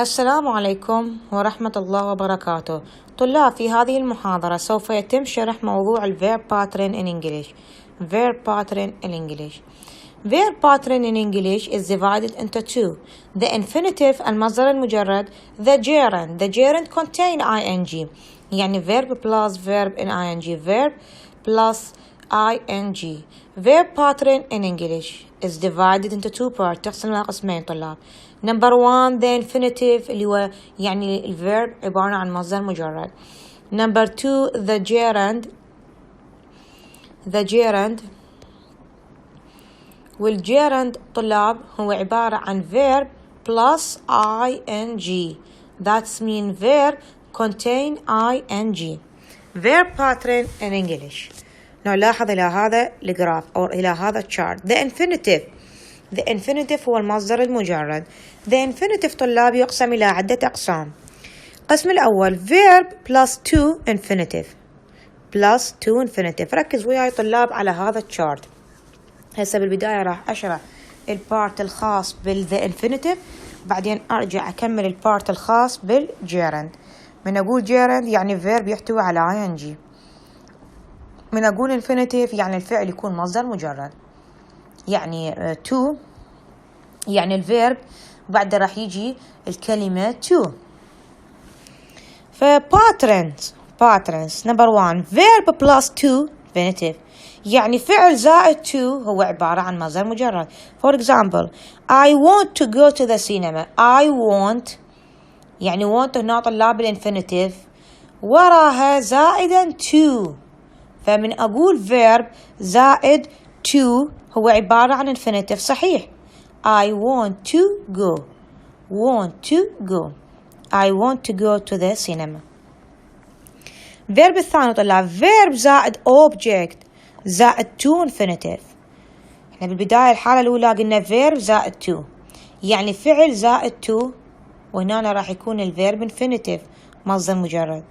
السلام عليكم ورحمة الله وبركاته. طلاب، في هذه المحاضرة سوف يتم شرح موضوع ال Verb pattern in English. Verb pattern in English. Verb pattern in English is divided into two. The infinitive المصدر المجرد. The gerund. The gerund contain ing. يعني verb plus verb in ing. Verb plus ing. Verb pattern in English is divided into two parts. تقسم إلى قسمين طلاب. Number one, the infinitive اللي هو يعني الverb عبارة عن مصدر مجرد. Number two, the gerund. The gerund. والgerund طلاب هو عبارة عن verb plus ing. That's mean verb contain ing. Verb pattern in English. نلاحظ إلى هذا الجراف أو إلى هذا الشارت. The infinitive. The infinitive هو المصدر المجرد. The infinitive طلاب يقسم إلى عدة أقسام. القسم الأول verb plus to infinitive. plus to infinitive. ركز وياي طلاب على هذا الشارت. هسه بالبداية راح أشرح البارت الخاص the infinitive، بعدين أرجع أكمل البارت الخاص بالgerund. من أقول gerund يعني verb يحتوي على ing. من أقول infinitive يعني الفعل يكون مصدر مجرد. يعني to يعني الفيرب وبعد راح يجي الكلمة to. patterns number one verb plus to infinitive يعني فعل زائد to هو عبارة عن مصدر مجرد. For example I want to go to the cinema. I want يعني want هنا طلاب الانفينيتيف وراها زائدا to، فمن أقول verb زائد to هو عبارة عن infinitive صحيح. I want to go. Want to go. I want to go to the cinema. verb الثاني طلع verb زائد object زائد to infinitive. احنا بالبداية الحالة الأولى قلنا verb زائد to يعني فعل زائد to، وهنا راح يكون الverb infinitive مصدر مجرد.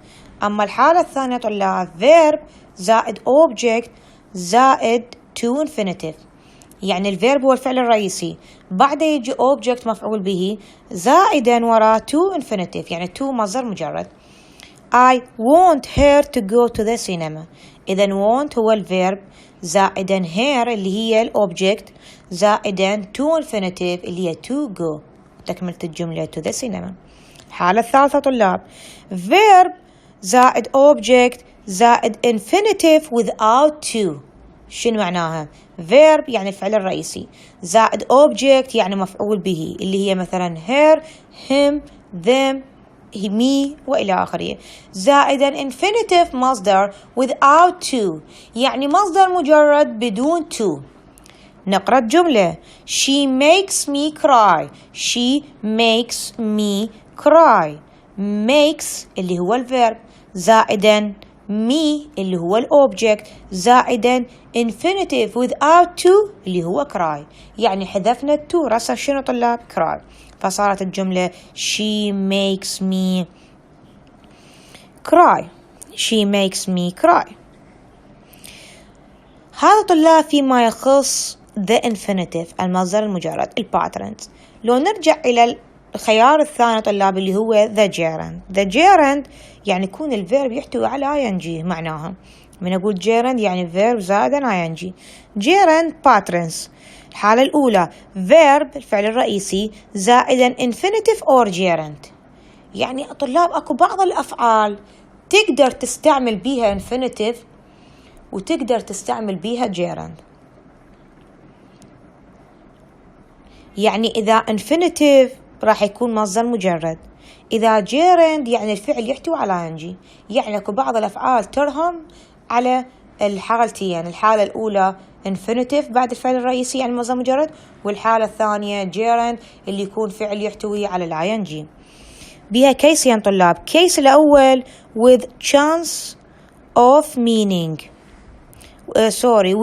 أما الحالة الثانية طلع verb زائد object زائد to infinitive يعني الفيرب هو الفعل الرئيسي، بعده يجي object مفعول به زائدا وراء to infinitive يعني to مصدر مجرد. I want her to go to the cinema. إذا want هو الفيرب زائدا her اللي هي الobject زائدا to infinitive اللي هي to go. تكملة الجملة to the cinema. الحالة الثالثة طلاب verb زائد object زائد infinitive without to. شنو معناها؟ verb يعني الفعل الرئيسي زائد object يعني مفعول به اللي هي مثلا her, him, them, me وإلى آخره، زائدا infinitive مصدر without to يعني مصدر مجرد بدون to. نقرأ الجملة She makes me cry. She makes me cry. makes اللي هو الverb زائدا me اللي هو الأوبجكت زائدا infinitive without to اللي هو cry يعني حذفنا to رسل شنو طلاب cry، فصارت الجملة she makes me cry. she makes me cry. هذا طلاب فيما يخص the infinitive المصدر المجرد patterns. لو نرجع إلى الخيار الثاني طلاب اللي هو the gerund. the gerund يعني يكون الفيرب يحتوي على ing. معناها من أقول gerund يعني verb زائدا ing. gerund patterns. الحالة الأولى verb الفعل الرئيسي زائدا infinitive or gerund يعني طلاب أكو بعض الأفعال تقدر تستعمل بيها infinitive وتقدر تستعمل بيها gerund. يعني إذا infinitive راح يكون مصدر مجرد، إذا gerund يعني الفعل يحتوي على ing. يعني اكو بعض الأفعال ترهم على الحالتين، الحالة الأولى infinitive بعد الفعل الرئيسي يعني مصدر مجرد، والحالة الثانية gerund اللي يكون فعل يحتوي على ing. بها كيسين طلاب. كيس الأول with chance of meaning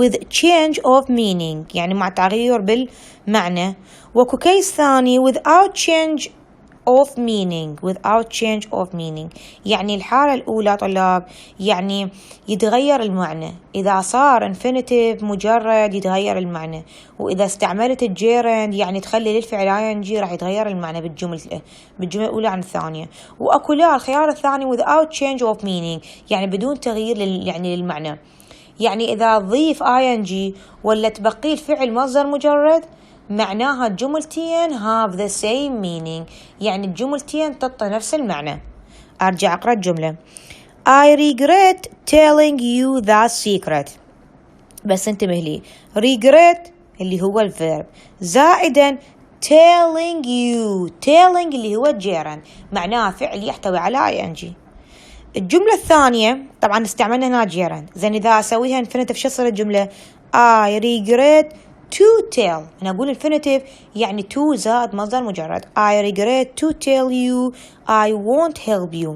with change of meaning يعني مع تغير بالمعنى، وكو كيس ثاني without change of meaning without change of meaning. يعني الحالة الأولى طلاب يعني يتغير المعنى، إذا صار infinitive مجرد يتغير المعنى، وإذا استعملت الجيرند يعني تخلي للفعل ing راح يتغير المعنى بالجملة الأولى عن الثانية. وأكو لا الخيار الثاني without change of meaning يعني بدون تغيير يعني للمعنى. يعني إذا تضيف ing ولا تبقي الفعل مصدر مجرد معناها الجملتين have the same meaning، يعني الجملتين تعطي نفس المعنى. أرجع أقرأ الجملة. I regret telling you that secret. بس انتبه لي، regret اللي هو الفيرب زائدا telling you، telling اللي هو الجيران معناها فعل يحتوي على ing. الجملة الثانية طبعا استعملنا هنا جيران، زين إذا أسويها infinitive شو تصير الجملة؟ I regret to tell. أنا أقول infinitive يعني to زائد مصدر مجرد. I regret to tell you I won't help you.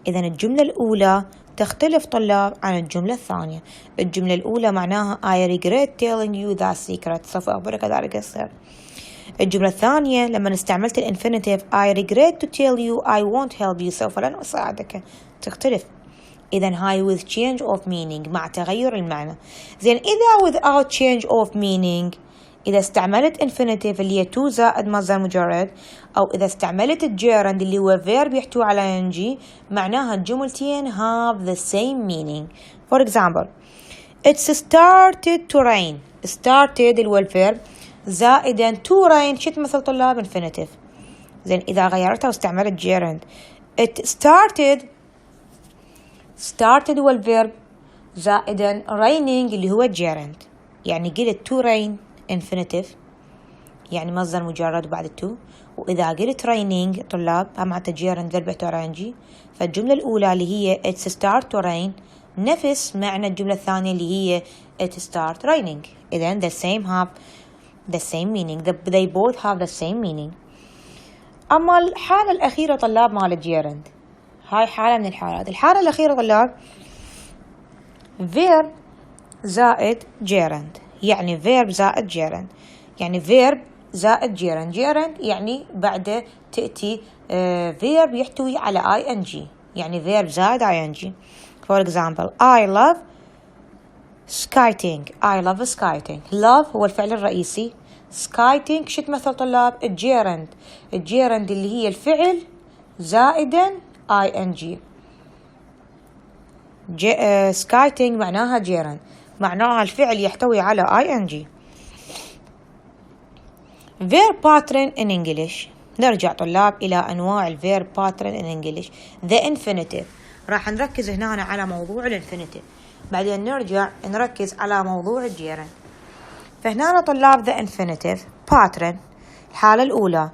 إذا الجملة الأولى تختلف طلاب عن الجملة الثانية. الجملة الأولى معناها I regret telling you that secret، سوف أخبرك ذلك السر. الجملة الثانية لما استعملت الانفينيتيف I regret to tell you I won't help you، سوف لن أساعدك، تختلف. إذا هاي with change of meaning مع تغير المعنى. زين إذا without change of meaning، إذا استعملت infinitive اللي هي to زائد مصدر مجرد، أو إذا استعملت الجيرند اللي هو verb يحتوي على ing معناها الجملتين have the same meaning. For example it started to rain. started اللي هو الverb زائدا to rain شو تمثل طلاب infinitive. زين إذا غيرتها واستعملت gerund it started هو الverb زائدا raining اللي هو gerund، يعني قلت to rain infinitive يعني مصدر مجرد بعد to، وإذا قلت raining طلاب معناته gerund verb يحتوي على ing، فالجملة الأولى اللي هي it start to rain نفس معنى الجملة الثانية اللي هي it start raining. إذن the same have the same meaning. They both have the same meaning. أما الحالة الأخيرة طلاب مال الجيرند، هاي حالة من الحالات. الحالة الأخيرة طلاب verb زائد gerund، يعني verb زائد gerund، يعني verb زائد gerund. gerund يعني بعده تأتي verb يحتوي على ing، يعني verb زائد ing. For example I love skating. I love skating. love هو الفعل الرئيسي، skating شو تمثل طلاب؟ الجيرند. الجيرند اللي هي الفعل زائدا ing. skating معناها جيرند، معناها الفعل يحتوي على ing. verb pattern in English. نرجع طلاب إلى أنواع الverb pattern in English. the infinitive راح نركز هنا على موضوع الانفينيتيف، بعدين نرجع نركز على موضوع الجيرند. فهنا طلاب the infinitive pattern. الحالة الأولى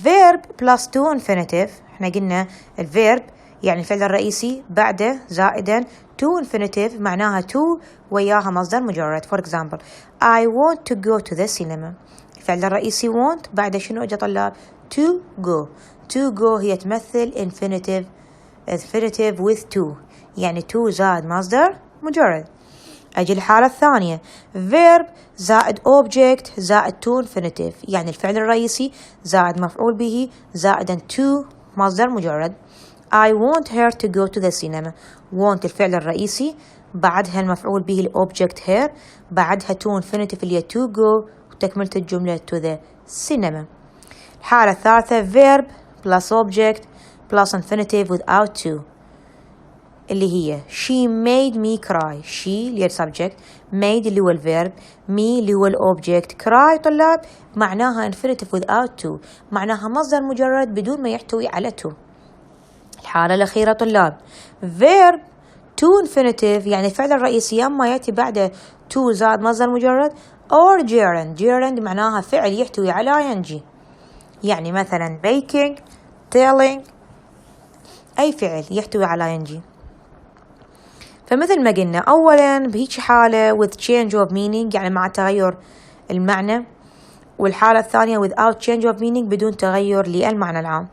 verb plus to infinitive. احنا قلنا الverb يعني الفعل الرئيسي بعده زائدا to infinitive معناها to وياها مصدر مجرد. For example I want to go to the cinema. الفعل الرئيسي want بعده شنو اجى طلاب؟ to go. to go هي تمثل infinitive with to، يعني to زائد مصدر مجرد. أجي الحالة الثانية verb زائد object زائد to infinitive، يعني الفعل الرئيسي زائد مفعول به زائدا to مصدر مجرد. I want her to go to the cinema. want الفعل الرئيسي بعدها المفعول به الobject her بعدها to infinitive اللي هي to go وتكملة الجملة to the cinema. الحالة الثالثة verb plus object plus infinitive without to اللي هي she made me cry. she اللي هي subject، made اللي هو الverb، me اللي هو الobject، cry طلاب معناها infinitive without to معناها مصدر مجرد بدون ما يحتوي على to. الحالة الأخيرة طلاب verb to infinitive يعني الفعل الرئيسي أما يأتي بعده to زائد مصدر مجرد or gerund. gerund معناها فعل يحتوي على ing، يعني مثلا baking telling أي فعل يحتوي على ing. فمثل ما قلنا أولا بهيك حالة with change of meaning يعني مع تغير المعنى، والحالة الثانية without change of meaning بدون تغير للمعنى العام.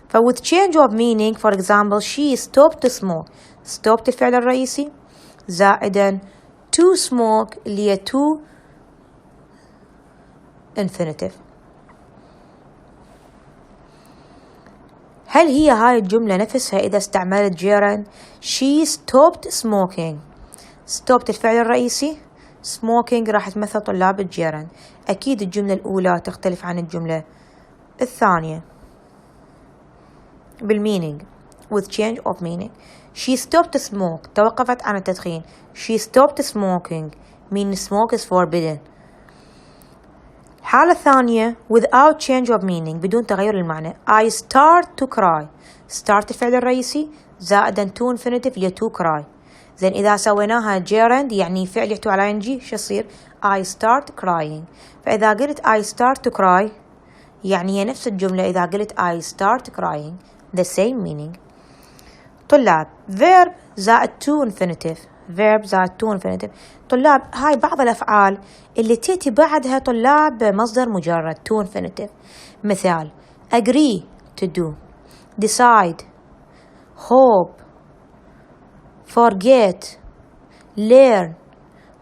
ف with change of meaning for example she stopped to smoke. stopped الفعل الرئيسي زائدا to smoke اللي هي to infinitive. هل هي هاي الجملة نفسها إذا استعملت gerund؟ She stopped smoking. stopped الفعل الرئيسي، smoking راح تمثل طلاب الجيران. أكيد الجملة الأولى تختلف عن الجملة الثانية بالmeaning with change of meaning. She stopped smoke توقفت عن التدخين. She stopped smoking meaning smoke is forbidden. الحالة الثانية without change of meaning بدون تغير المعنى. I start to cry. start الفعل الرئيسي زائدا to infinitive هي to cry. زين إذا سويناها gerund يعني فعل يحتوي على ing شو يصير؟ I start crying. فإذا قلت I start to cry يعني هي نفس الجملة إذا قلت I start crying the same meaning. طلاب verb زائد to infinitive. verb زائد to infinitive. طلاب هاي بعض الأفعال اللي تأتي بعدها طلاب مصدر مجرد to infinitive. مثال agree to do, decide, hope, forget, learn,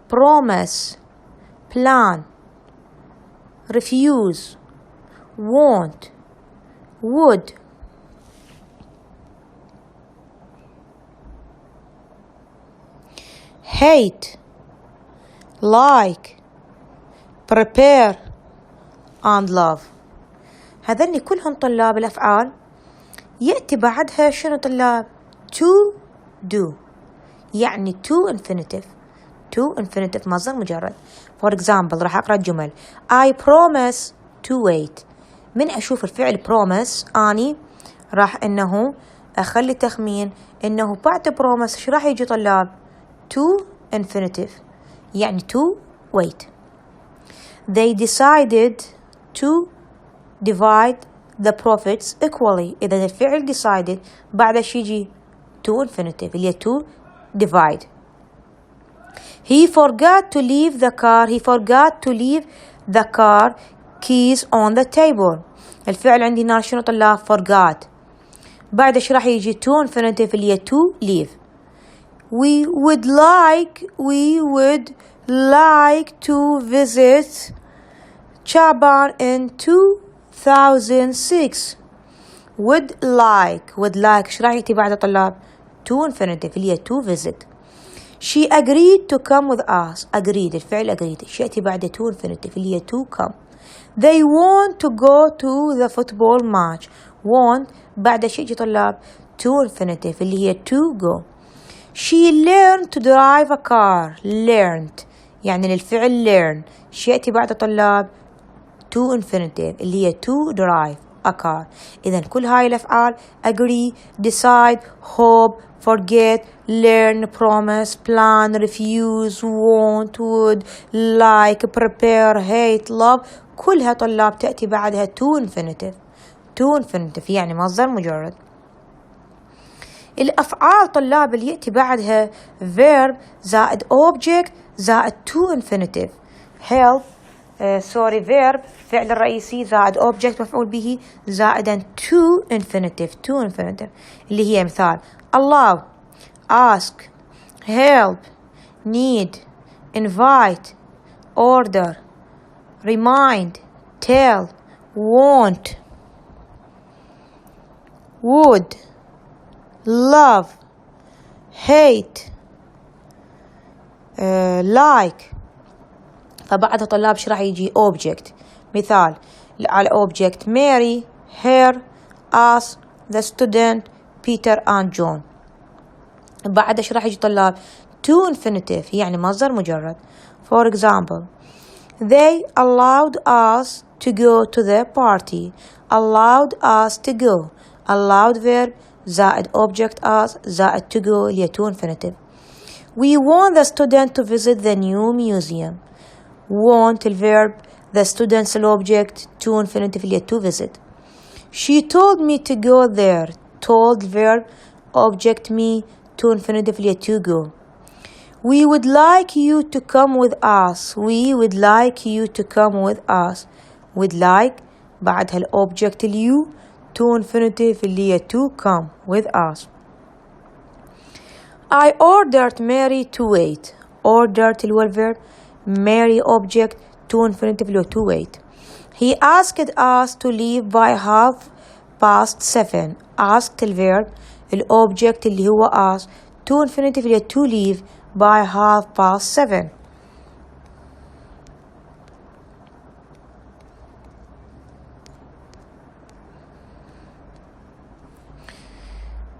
promise, plan, refuse, want, would. hate, like, prepare and love. هذني كلهم طلاب الأفعال يأتي بعدها شنو طلاب؟ to do يعني to infinitive. to infinitive مصدر مجرد. for example راح أقرأ الجمل I promise to wait. من أشوف الفعل promise أني راح إنه أخلي تخمين إنه بعد promise شو راح يجي طلاب؟ to infinitive يعني to wait. They decided to divide the profits equally. إذا الفعل decided بعد شي يجي to infinitive اللي هي to divide. He forgot to leave the car. He forgot to leave the car keys on the table. الفعل عندي هنا شنو طلاب؟ forgot. بعد ايش راح يجي to infinitive اللي هي to leave. We would like to visit Chaban in 2006. would like ايش راح يأتي بعد طلاب؟ to infinitive اللي هي to visit. She agreed to come with us. agreed الفعل agreed ايش يأتي بعد to infinitive اللي هي to come. They want to go to the football match. want بعد ايش يجي طلاب؟ to infinitive اللي هي to go. She learned to drive a car. learned يعني للفعل learn ايش يأتي بعد طلاب؟ to infinitive اللي هي to drive a car. إذن كل هاي الأفعال agree, decide, hope, forget, learn, promise, plan, refuse, want, would, like, prepare, hate, love كلها طلاب تأتي بعدها to infinitive. to infinitive يعني مصدر مجرد. الأفعال طلاب اللي يأتي بعدها verb زائد object زائد to infinitive. help verb فعل الرئيسي زائد object مفعول به زائدا to infinitive اللي هي مثال allow, ask, help, need, invite, order, remind, tell, want, would, love, hate, like. فبعدها طلاب شو راح يجي object. مثال على object Mary, her, us, the student, Peter and John. بعدها شو راح يجي طلاب؟ to infinitive يعني مصدر مجرد. for example they allowed us to go to the party. allowed us to go. allowed verb زائد object us زائد to go اللي هي to infinitive. we want the student to visit the new museum. want الverb the student's object to infinitive اللي هي to visit. she told me to go there. told verb object me to infinitive اللي هي to go. we would like you to come with us. we would like you to come with us. would like بعدها الobject you to infinitive اللي هي to come with us. I ordered Mary to wait. ordered اللي هو الverb Mary object to infinitive اللي هو to wait. He asked us to leave by past 7. asked الverb الobject اللي هو ask to infinitive اللي to leave by 7:30.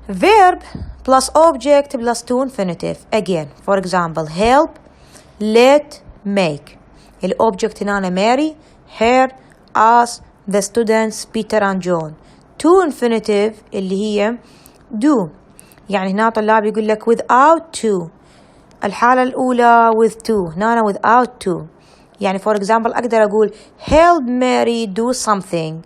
Verb plus object plus to infinitive. Again, for example, help, let, make. الobject هنا Mary, her, us, the students, Peter and John. To infinitive اللي هي do. يعني هنا طلاب يقول لك without to. الحالة الأولى with to. هنا without to. يعني for example أقدر أقول help Mary do something,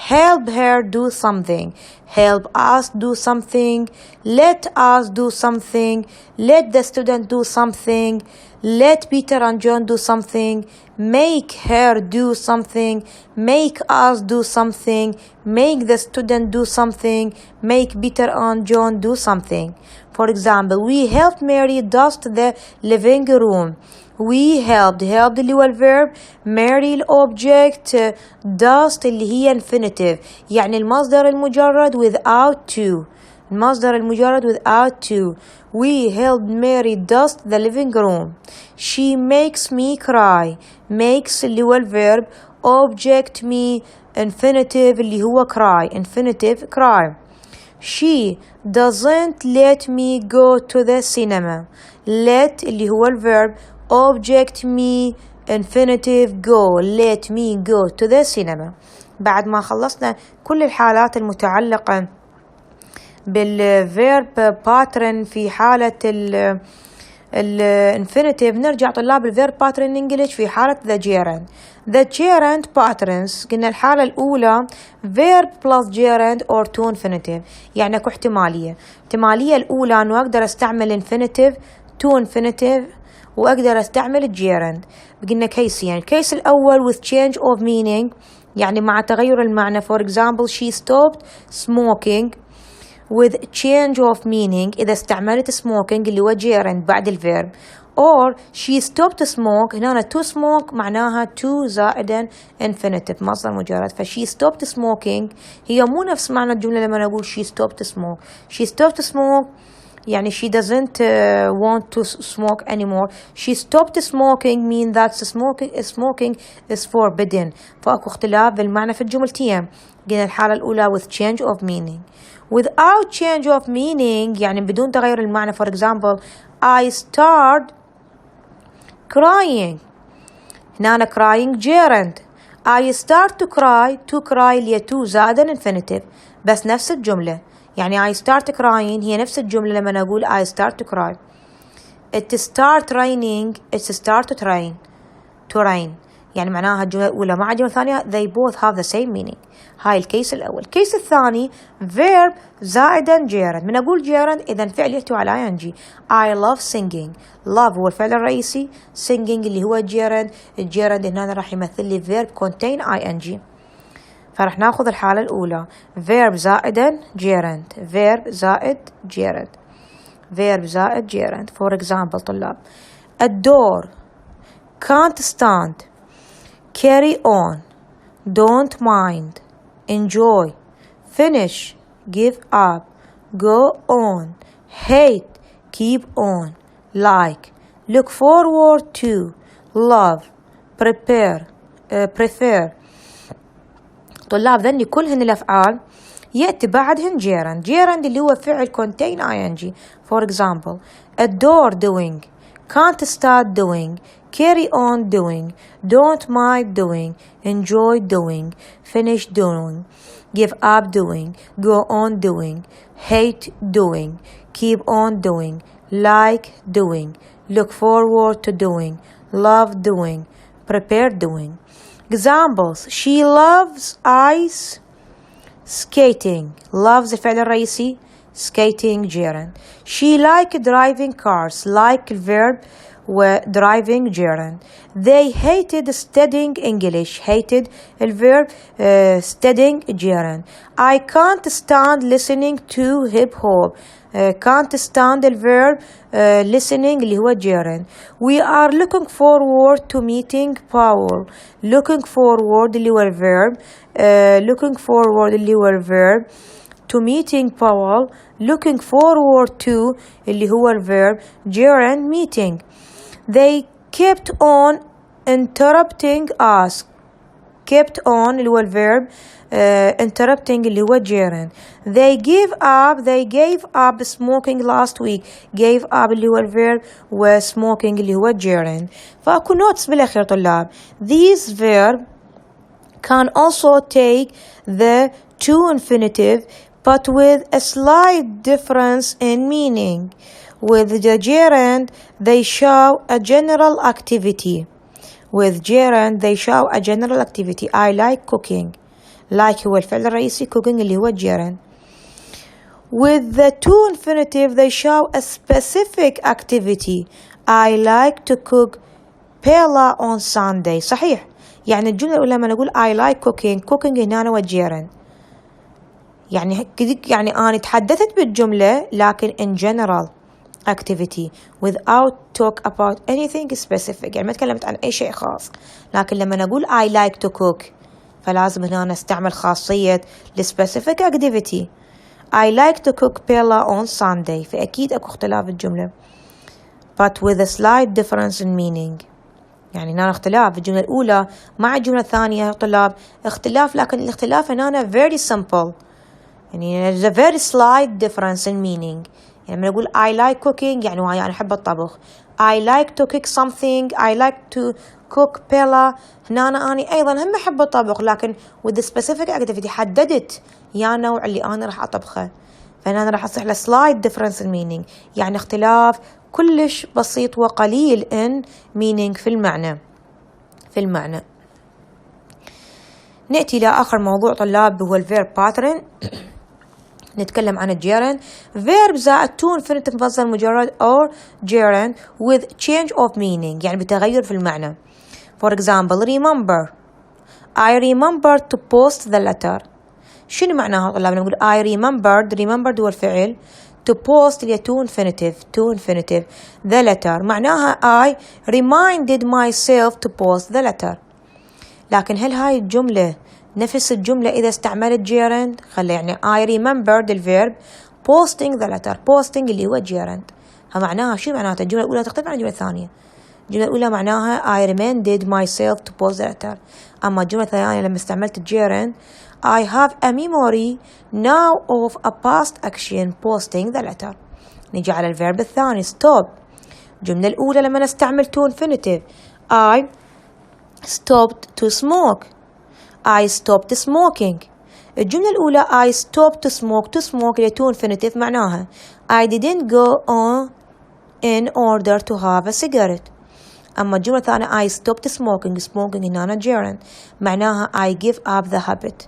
help her do something, help us do something, let us do something, let the student do something, let Peter and John do something, make her do something, make us do something, make the student do something, make Peter and John do something. For example, we helped Mary dust the living room. We helped اللي هو الverb, Mary الobject, dust اللي هي infinitive يعني المصدر المجرد without to. المصدر المجرد without to. We helped Mary dust the living room. She makes me cry. Makes اللي هو الverb, object me, infinitive اللي هو cry. Infinitive cry. She doesn't let me go to the cinema. Let اللي هو الverb, object me, infinitive go. Let me go to the cinema. بعد ما خلصنا كل الحالات المتعلقة بالverb pattern في حالة infinitive نرجع طلاب الverb pattern English في حالة the gerund. The gerund patterns قلنا الحالة الأولى verb plus gerund or to infinitive يعني اكو احتمالية الأولى أنه أقدر أستعمل infinitive to infinitive وأقدر أستعمل gerund. قلنا كيسين. الكيس الأول with change of meaning يعني مع تغير المعنى. For example, she stopped smoking with change of meaning إذا استعملت smoking اللي هو gerund بعد الverb. or she stopped smoke هنا to smoke معناها to زائدا infinitive مصدر مجرد. فشي stopped smoking هي مو نفس معنى الجملة لما نقول she stopped smoke. She stopped smoke يعني she doesn't want to smoke anymore. She stopped smoking mean that smoking is forbidden. فأكو اختلاف بالمعنى في الجملتين. قلنا الحالة الأولى with change of meaning. Without change of meaning يعني بدون تغير المعنى. For example, I start crying. هنا crying gerund. I start to cry اللي هي to زائدا infinitive بس نفس الجملة. يعني I start crying هي نفس الجملة لما نقول I start to cry. It start raining it's start to rain يعني معناها الجملة الأولى مع الجملة الثانية they both have the same meaning. هاي الكيس الأول. الكيس الثاني verb زائدا gerund. من أقول gerund إذا فعل يحتوي على ing. I love singing. love هو الفعل الرئيسي singing اللي هو gerund. الgerund هنا راح يمثل لي verb contain ing. فرح ناخذ الحالة الأولى verb زائدا gerund. verb زائد gerund. verb زائد gerund. For example طلاب adore can't stand carry on don't mind enjoy finish give up go on hate keep on like look forward to love prefer طلاب ذني كلهن الأفعال يأتي بعدهن gerund اللي هو فعل contain ing. For example adore doing can't start doing carry on doing don't mind doing enjoy doing finish doing give up doing go on doing hate doing keep on doing like doing look forward to doing love doing prepare doing. Examples she loves ice skating loves الفعل الرئيسي skating gerund. She like driving cars like الverb و driving gerund. They hated studying English. Hated الverb studying gerund. I can't stand listening to hip hop. can't stand الverb listening اللي هو gerund. We are looking forward to meeting Paul. Looking forward اللي هو الverb looking forward اللي هو الverb to meeting Paul. Looking forward to اللي هو الverb gerund meeting. They kept on interrupting us. kept on اللي هو الverb interrupting اللي هو gerund. They gave up smoking last week. gave up اللي هو الverb و smoking اللي هو gerund. فأكو notes بالأخير طلاب. These verb can also take the to infinitive but with a slight difference in meaning. With the gerund they show a general activity. With gerund they show a general activity. I like cooking. like هو الفعل الرئيسي cooking اللي هو gerund. With the to infinitive they show a specific activity. I like to cook paella on Sunday. صحيح. يعني الجملة الأولى لما نقول I like cooking هنا هو gerund. يعني أنا تحدثت بالجملة لكن in general activity without talk about anything specific. يعني ما تكلمت عن أي شيء خاص. لكن لما نقول I like to cook فلازم هنا نستعمل خاصية specific activity. I like to cook paella on Sunday. فأكيد أكو اختلاف بالجملة. But with a slight difference in meaning. يعني هنا اختلاف الجملة الأولى مع الجملة الثانية طلاب اختلاف لكن الاختلاف هنا very simple. يعني there's a very slight difference in meaning. يعني لما نقول I like cooking يعني أنا أحب الطبخ. I like to cook something. I like to cook paella. هنا أنا أيضا هم أحب الطبخ لكن with the specific activity حددت يا نوع اللي أنا راح أطبخه. فهنا أنا راح أصيح له slight difference in meaning. يعني اختلاف كلش بسيط وقليل in meaning في المعنى. نأتي إلى آخر موضوع طلاب هو الverb pattern. نتكلم عن الجيرند. verb زائد to infinitive مفصل مجرد or gerund with change of meaning يعني بتغير في المعنى. For example remember. I remembered to post the letter. شنو معناها طلاب؟ نقول I remembered هو الفعل to post اللي to infinitive the letter معناها I reminded myself to post the letter. لكن هل هاي الجملة نفس الجملة إذا استعملت gerund؟ خلي يعني I remembered الverb posting the letter. posting اللي هو gerund. معناها شو معناته؟ الجملة الأولى تختلف عن الجملة الثانية. الجملة الأولى معناها I reminded myself to post the letter. أما الجملة الثانية لما استعملت gerund I have a memory now of a past action posting the letter. نيجي على الverb الثاني stop. الجملة الأولى لما نستعمل to infinitive I stopped to smoke. I stopped smoking. الجملة الأولى I stopped to smoke اللي to infinitive معناها I didn't go on in order to have a cigarette. أما الجملة الثانية I stopped smoking هنا gerund معناها I give up the habit.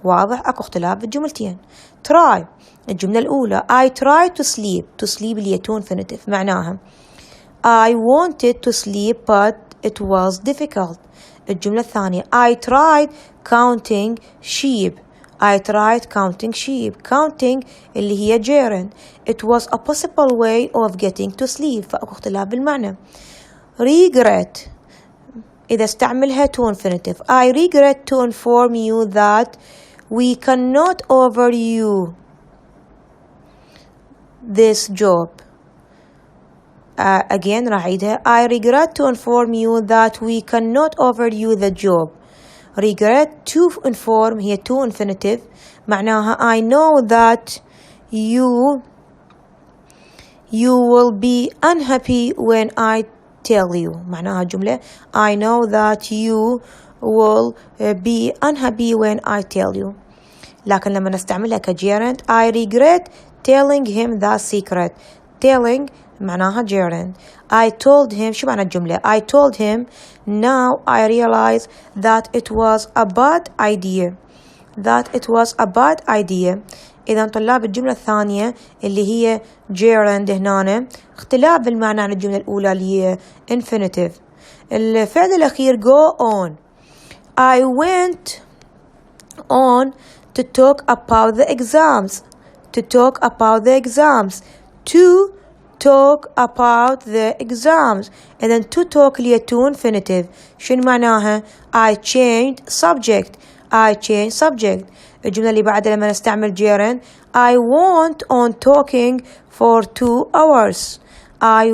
واضح أكو اختلاف بالجملتين. try الجملة الأولى I tried to sleep اللي to infinitive معناها I wanted to sleep but it was difficult. الجملة الثانية I tried counting sheep. counting اللي هي gerund. It was a possible way of getting to sleep. فأكو اختلاف بالمعنى. regret إذا استعملها to infinitive I regret to inform you that we cannot offer you this job. Again راح أعيدها I regret to inform you that we cannot offer you the job. regret to inform هي to infinitive معناها I know that you will be unhappy when I tell you. معناها جملة I know that you will be unhappy when I tell you. لكن لما نستعملها كgerund I regret telling him that secret. telling معناها gerund. I told him شو معنى الجملة I told him now I realize that it was a bad idea. إذا طلاب الجملة الثانية اللي هي gerund هنا اختلاف بالمعنى عن الجملة الأولى اللي هي infinitive. الفعل الأخير go on. I went on to talk about the exams. To talk about the exams. To talk about the exams. إذن to talk اللي هي to infinitive. شنو معناها؟ I changed subject. I changed subject. الجملة اللي بعدها لما نستعمل gerund I went on talking for 2 hours. I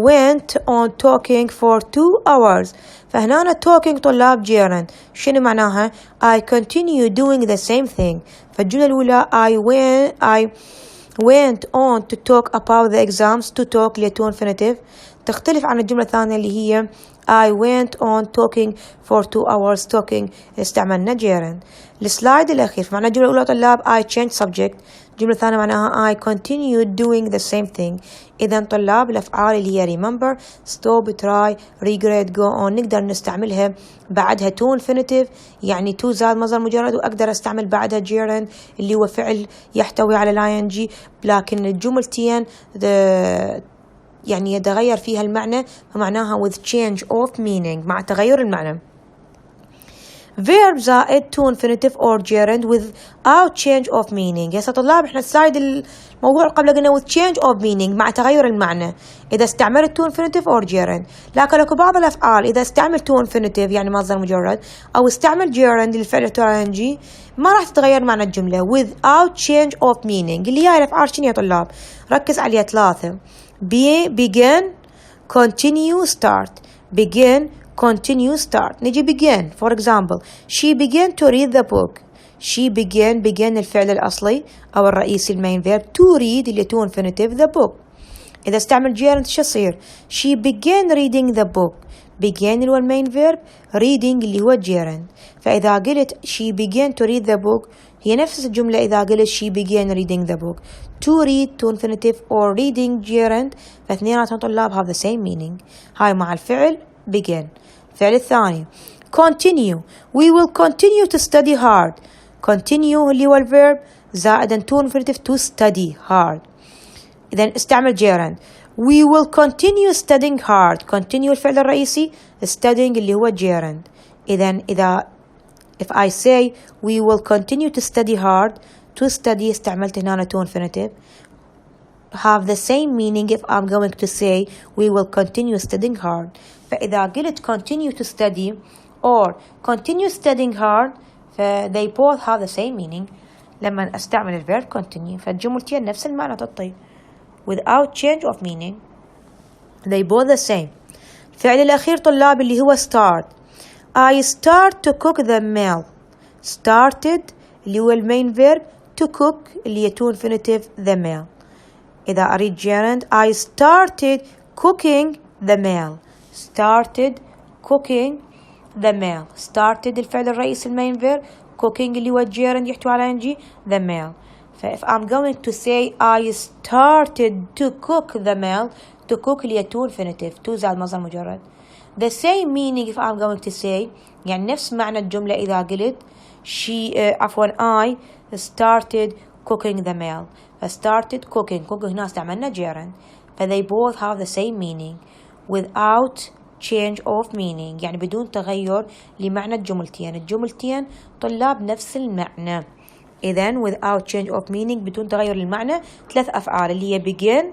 went on talking for 2 hours. فهنا talking طلاب gerund. شنو معناها؟ I continue doing the same thing. فالجملة الأولى I went on to talk about the exams. To talk اللي to infinitive تختلف عن الجملة الثانية اللي هي I went on talking for 2 hours. talking استعملنا gerund. السلايد الأخير معنى الجملة الأولى طلاب I changed subject. الجملة الثانية معناها I continued doing the same thing. إذا طلاب الأفعال اللي هي remember, stop, try, regret, go on نقدر نستعملها بعدها to infinitive يعني to زائد مصدر مجرد، وأقدر أستعمل بعدها gerund اللي هو فعل يحتوي على ing. لكن الجملتين يعني يتغير فيها المعنى فمعناها with change of meaning مع تغير المعنى. Verb زائد to infinitive or gerund without change of meaning. يا طلاب احنا السلايد الموضوع قبل قلنا with change of meaning مع تغير المعنى إذا استعملت to infinitive or gerund. لكن لكو بعض الأفعال إذا استعمل to infinitive يعني مصدر مجرد أو استعمل gerund للفعل ing ما راح تتغير معنى الجملة without change of meaning. اللي هي الأفعال شنو يا طلاب؟ ركز عليها 3. begin, continue, start. begin, continue, start. نجي begin for example she began to read the book. she began الفعل الأصلي أو الرئيسي المين verb to read اللي to infinitive the book. إذا استعمل gerund شو يصير؟ she began reading the book. began اللي هو المين verb reading اللي هو gerund. فإذا قلت she began to read the book هي نفس الجملة إذا قلت she began reading the book. to read to infinitive or reading gerund فاثنيناتهم طلاب have the same meaning. هاي مع الفعل begin. الفعل الثاني continue. we will continue to study hard. continue اللي هو الverb زائدا to infinitive to study hard. إذن استعمل gerund we will continue studying hard. continue الفعل الرئيسي studying اللي هو gerund. إذن إذا if I say we will continue to study hard to study استعملت هنا to infinitive have the same meaning if I'm going to say we will continue studying hard. فإذا قلت continue to study or continue studying hard they both have the same meaning لما استعمل الverb continue. فالجملتين نفس المعنى تعطي without change of meaning they both the same. الفعل الأخير طلاب اللي هو start. I start to cook the meal. started اللي هو المين verb to cook اللي هي to infinitive the meal. إذا أريد gerund I started cooking the meal. started cooking the meal. started الفعل الرئيسي المين verb cooking اللي هو gerund يحتوي على ing the meal. if I'm going to say I started to cook the meal to cook اللي هي to infinitive to زائد مصدر مجرد the same meaning if I'm going to say يعني نفس معنى الجملة إذا قلت I started cooking the meal. started cooking هنا استعملنا gerund they both have the same meaning without change of meaning يعني بدون تغير لمعنى الجملتين. الجملتين طلاب نفس المعنى. إذن without change of meaning بدون تغير المعنى 3 أفعال اللي هي begin,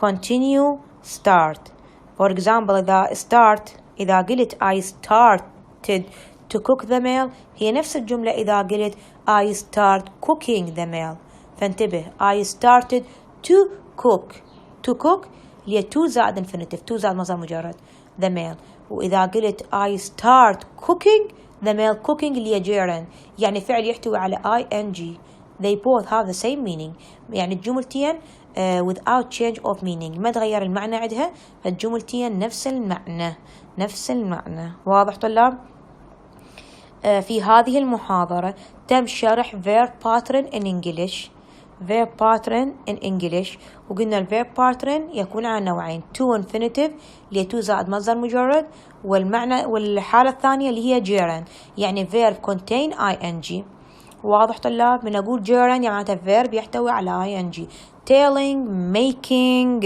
continue, start. for example إذا start إذا قلت I started to cook the meal هي نفس الجملة إذا قلت I start cooking the meal. فانتبه I started to cook. to cook هي to زائد infinitive to زائد مصدر مجرد the meal. وإذا قلت I start cooking the meal cooking اللي هي gerund يعني فعل يحتوي على ing they both have the same meaning يعني الجملتين without change of meaning ما تغير المعنى عندها فالجملتين نفس المعنى. واضح طلاب؟ في هذه المحاضرة تم شرح verb pattern in English. verb pattern in English وقلنا الverb pattern يكون على نوعين to infinitive اللي to زائد مصدر مجرد والمعنى والحالة الثانية اللي هي gerund يعني verb contain ing واضح طلاب؟ من أقول gerund يعني verb يحتوي على ing. telling, making,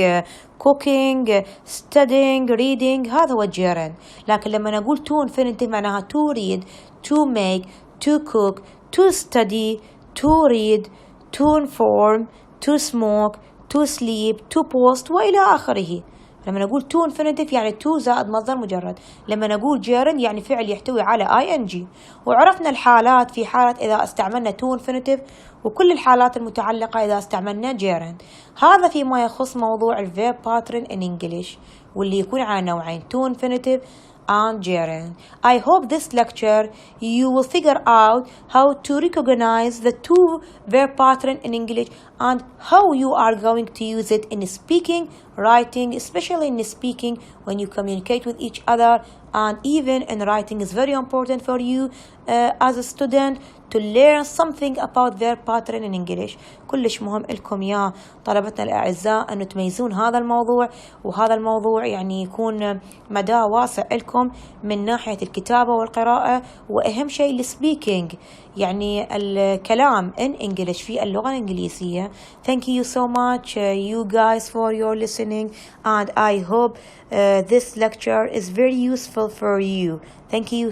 cooking, studying, reading، هذا هو gerund. لكن لما نقول to infinitive معناها to read, to make, to cook, to study, to read, to inform, to smoke, to sleep, to post وإلى آخره. لما نقول to infinitive يعني to زائد مصدر مجرد. لما نقول gerund يعني فعل يحتوي على ing. وعرفنا الحالات في حالة إذا استعملنا to infinitive، وكل الحالات المتعلقة إذا استعملنا gerund. هذا فيما يخص موضوع ال verb pattern in English، واللي يكون على نوعين to infinitive and gerund. I hope this lecture you will figure out how to recognize the two verb pattern in English and how you are going to use it in speaking, writing, especially in speaking when you communicate with each other, and even in writing is very important for you as a student to learn something about verb pattern in English. كلش مهم لكم يا طلبتنا الأعزاء أن تميزون هذا الموضوع، وهذا الموضوع يعني يكون مدى واسع لكم من ناحية الكتابة والقراءة، وأهم شيء السبيكينج يعني الكلام in English في اللغة الإنجليزية. Thank you so much you guys for your listening, and I hope this lecture is very useful for you. Thank you.